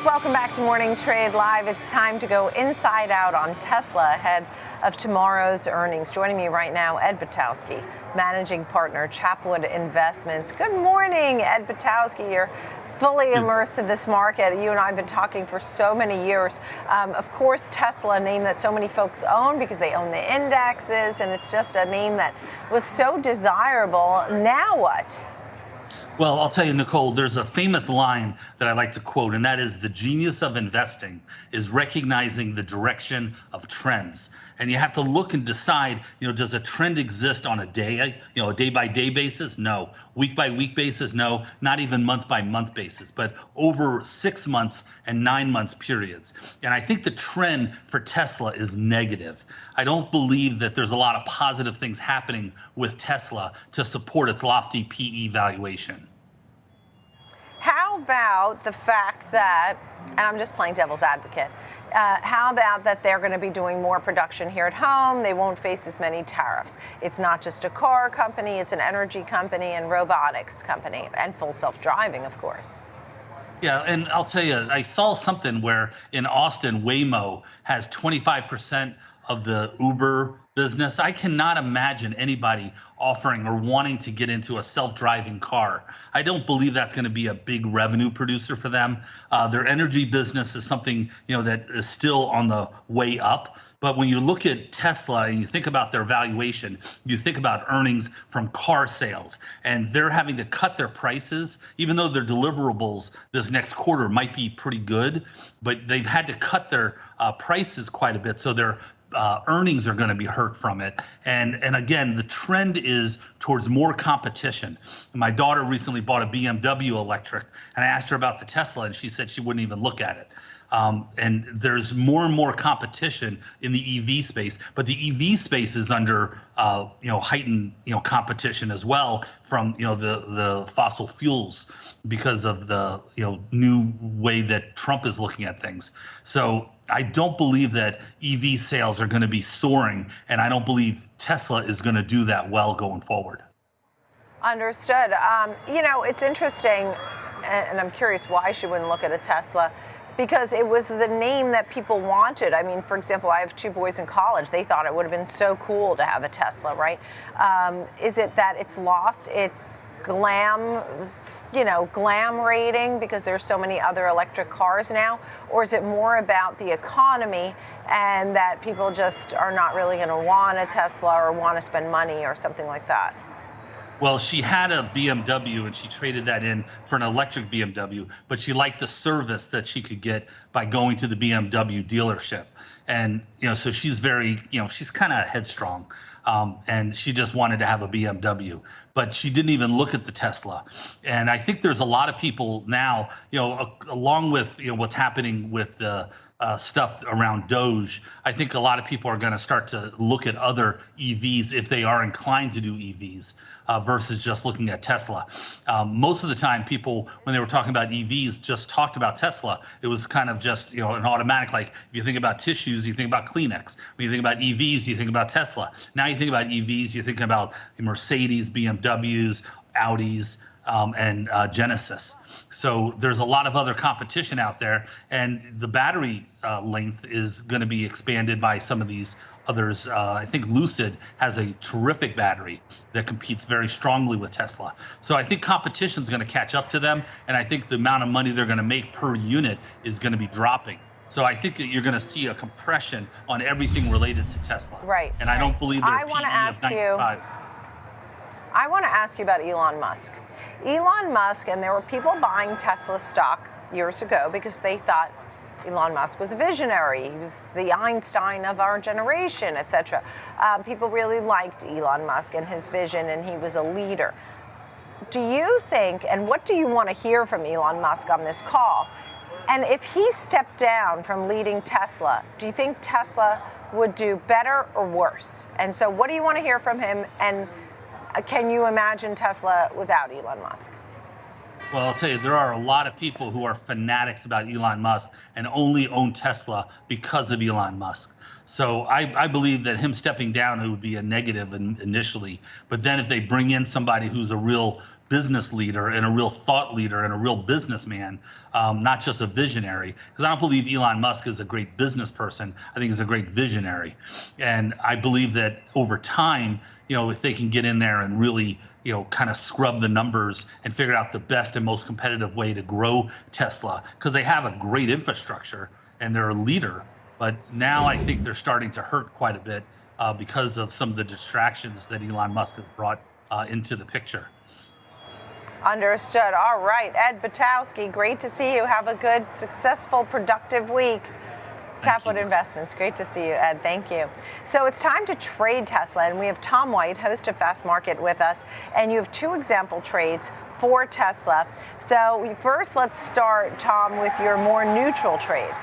Welcome back to Morning Trade Live. It's time to go inside out on Tesla ahead of tomorrow's earnings. Joining me right now, Ed Butowsky, Managing Partner, Chapwood Investments. Good morning, Ed Butowsky. You're fully immersed in this market. You and I have been talking for so many years. Of course, Tesla, a name that so many folks own because they own the indexes, and it's just a name that was so desirable. Now what? Well, I'll tell you, Nicole, there's a famous line that I like to quote, and that is the genius of investing is recognizing the direction of trends. And you have to look and decide, does a trend exist on a day, a day by day basis? No. Week by week basis? No. Not even month by month basis, but over 6 months and 9 months periods. And I think the trend for Tesla is negative. I don't believe that there's a lot of positive things happening with Tesla to support its lofty PE valuation. How about the fact that, and I'm just playing devil's advocate, how about that they're going to be doing more production here at home? They won't face as many tariffs. It's not just a car company, it's an energy company and robotics company, and full self-driving, of course. Yeah, and I'll tell you, I saw something where in Austin, Waymo has 25% of the Uber business. I cannot imagine anybody offering or wanting to get into a self-driving car. I don't believe that's going to be a big revenue producer for them. Their energy business is something, that is still on the way up. But when you look at Tesla and you think about their valuation, you think about earnings from car sales, and they're having to cut their prices, even though their deliverables this next quarter might be pretty good, but they've had to cut their prices quite a bit. So their earnings are going to be hurt from it. And again, the trend is towards more competition. My daughter recently bought a BMW electric, and I asked her about the Tesla, and she said she wouldn't even look at it. And there's more and more competition in the EV space, but the EV space is under heightened competition as well from the fossil fuels because of the new way that Trump is looking at things. So I don't believe that EV sales are going to be soaring, and I don't believe Tesla is going to do that well going forward. Understood. It's interesting, and I'm curious why she wouldn't look at a Tesla. Because it was the name that people wanted. I mean, for example, I have 2 boys in college. They thought it would have been so cool to have a Tesla, right? Is it that it's lost its glam rating because there's so many other electric cars now? Or is it more about the economy and that people just are not really going to want a Tesla or want to spend money or something like that? Well, she had a BMW and she traded that in for an electric BMW, but she liked the service that she could get by going to the BMW dealership. And, so she's very, she's kind of headstrong. And she just wanted to have a BMW, but she didn't even look at the Tesla. And I think there's a lot of people now, along with, what's happening with the stuff around Doge, I think a lot of people are going to start to look at other EVs if they are inclined to do EVs versus just looking at Tesla. Most of the time, people, when they were talking about EVs, just talked about Tesla. It was kind of just, an automatic, like if you think about tissues, you think about Kleenex. When you think about EVs, you think about Tesla. Now you think about EVs, you think about Mercedes, BMWs, Audis, and Genesis. So there's a lot of other competition out there, and the battery length is going to be expanded by some of these others. I think Lucid has a terrific battery that competes very strongly with Tesla. So I think competition is going to catch up to them, and I think the amount of money they're going to make per unit is going to be dropping. So I think that you're going to see a compression on everything related to Tesla. Right. And I don't believe they're PE of 95. I want to ask you about Elon Musk. Elon Musk, and there were people buying Tesla stock years ago because they thought Elon Musk was a visionary. He was the Einstein of our generation, etc. People really liked Elon Musk and his vision, and he was a leader. Do you think, and what do you want to hear from Elon Musk on this call? And if he stepped down from leading Tesla, do you think Tesla would do better or worse? And so what do you want to hear from him? And can you imagine Tesla without Elon Musk? Well, I'll tell you, there are a lot of people who are fanatics about Elon Musk and only own Tesla because of Elon Musk. So I believe that him stepping down, it would be a negative initially. But then if they bring in somebody who's a real business leader and a real thought leader and a real businessman, not just a visionary. Because I don't believe Elon Musk is a great business person. I think he's a great visionary. And I believe that over time, if they can get in there and really, kind of scrub the numbers and figure out the best and most competitive way to grow Tesla, because they have a great infrastructure and they're a leader. But now I think they're starting to hurt quite a bit because of some of the distractions that Elon Musk has brought into the picture. Understood. All right. Ed Butowsky, great to see you. Have a good, successful, productive week. Chapwood Investments. Great to see you, Ed. Thank you. So it's time to trade Tesla, and we have Tom White, host of Fast Market, with us. And you have 2 example trades for Tesla. So first, let's start, Tom, with your more neutral trade.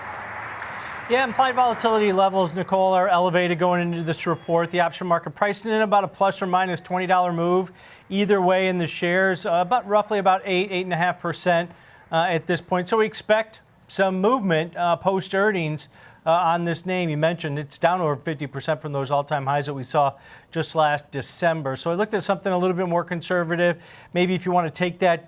Yeah, implied volatility levels, Nicole, are elevated going into this report. The option market pricing in about a plus or minus $20 move either way in the shares, roughly about 8.5% at this point. So we expect some movement post earnings on this name. You mentioned it's down over 50% from those all-time highs that we saw just last December. So I looked at something a little bit more conservative. Maybe if you want to take that,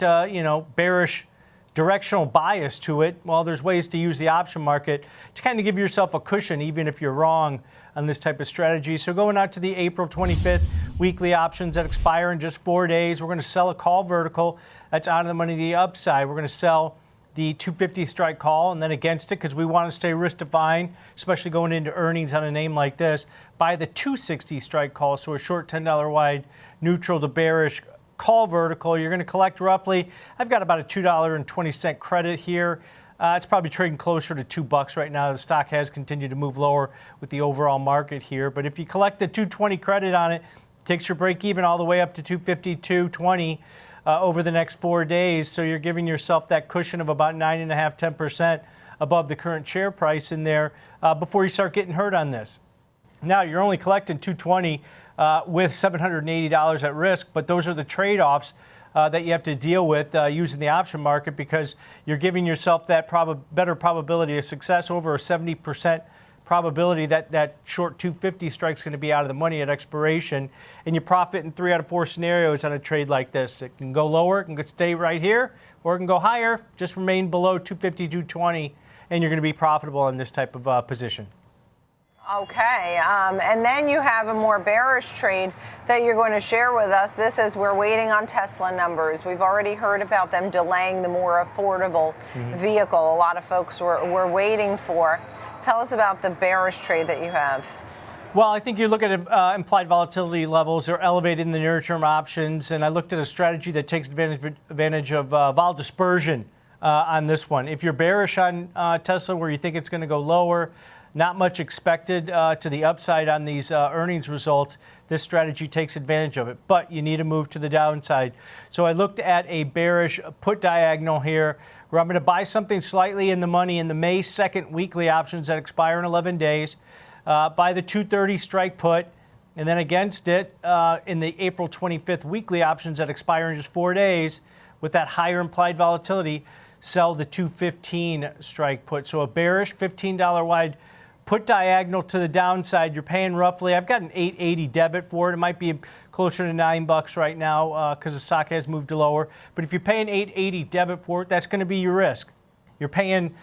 bearish directional bias to it, well, there's ways to use the option market to kind of give yourself a cushion, even if you're wrong on this type of strategy. So going out to the April 25th weekly options that expire in just 4 days, we're going to sell a call vertical that's out of the money to the upside. We're going to sell the 250 strike call, and then against it, because we want to stay risk defined, especially going into earnings on a name like this, buy the 260 strike call, so a short $10 wide neutral to bearish call vertical. You're going to collect roughly, I've got about a $2.20 credit here. It's probably trading closer to $2 right now. The stock has continued to move lower with the overall market here. But if you collect a $2.20 credit on it, it takes your break even all the way up to $2.50, $2.20 over the next 4 days. So you're giving yourself that cushion of about 9.5%, 10% above the current share price in there before you start getting hurt on this. Now, you're only collecting $2.20 with $780 at risk, but those are the trade-offs that you have to deal with using the option market, because you're giving yourself that better probability of success, over a 70% probability that short 250 strike's going to be out of the money at expiration, and you profit in 3 out of 4 scenarios on a trade like this. It can go lower, it can stay right here, or it can go higher, just remain below 250, 220, and you're going to be profitable in this type of position. Okay, and then you have a more bearish trade that you're going to share with us. This is, we're waiting on Tesla numbers. We've already heard about them delaying the more affordable vehicle a lot of folks were waiting for. Tell us about the bearish trade that you have. Well, I think you look at implied volatility levels. They're elevated in the near-term options, and I looked at a strategy that takes advantage of vol dispersion on this one. If you're bearish on Tesla, where you think it's going to go lower, not much expected to the upside on these earnings results, this strategy takes advantage of it. But you need to move to the downside. So I looked at a bearish put diagonal here, where I'm going to buy something slightly in the money in the May 2nd weekly options that expire in 11 days, buy the 230 strike put, and then against it in the April 25th weekly options that expire in just 4 days, with that higher implied volatility, sell the 215 strike put. So a bearish $15 wide put diagonal to the downside. You're paying roughly, I've got an $8.80 debit for it. It might be closer to $9 right now because the stock has moved lower. But if you're paying $8.80 debit for it, that's going to be your risk. You're paying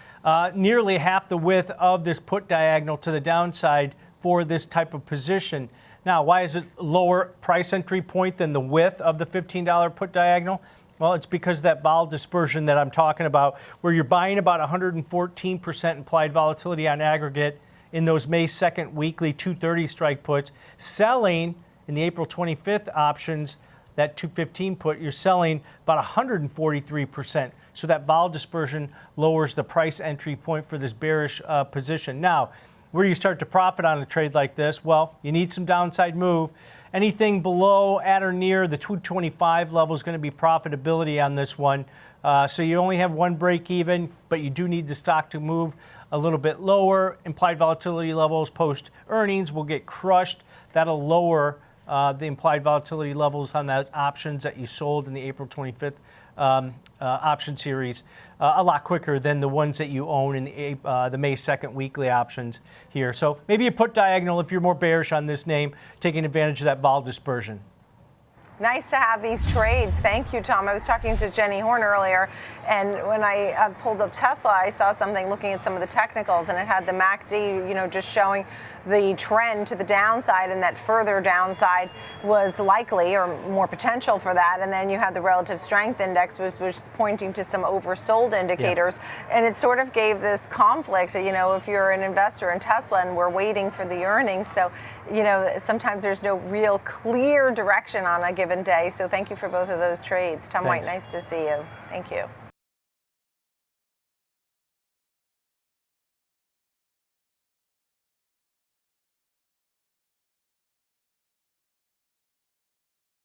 nearly half the width of this put diagonal to the downside for this type of position. Now, why is it lower price entry point than the width of the $15 put diagonal? Well, it's because of that vol dispersion that I'm talking about, where you're buying about 114% implied volatility on aggregate in those May 2nd weekly 230 strike puts, selling in the April 25th options, that 215 put, you're selling about 143%. So that vol dispersion lowers the price entry point for this bearish position. Now, where do you start to profit on a trade like this? Well, you need some downside move. Anything below, at or near the 225 level is going to be profitability on this one. So you only have one break even, but you do need the stock to move a little bit lower. Implied volatility levels post earnings will get crushed. That'll lower the implied volatility levels on that options that you sold in the April 25th option series a lot quicker than the ones that you own in the May 2nd weekly options here. So maybe you put diagonal if you're more bearish on this name, taking advantage of that vol dispersion. Nice to have these trades. Thank you, Tom. I was talking to Jenny Horn earlier, and when I pulled up Tesla, I saw something looking at some of the technicals, and it had the MACD, just showing the trend to the downside, and that further downside was likely or more potential for that. And then you had the relative strength index, which was pointing to some oversold indicators. Yeah. And it sort of gave this conflict, if you're an investor in Tesla and we're waiting for the earnings. So, sometimes there's no real clear direction on a given day. So thank you for both of those trades. Tom White, nice to see you. Thank you.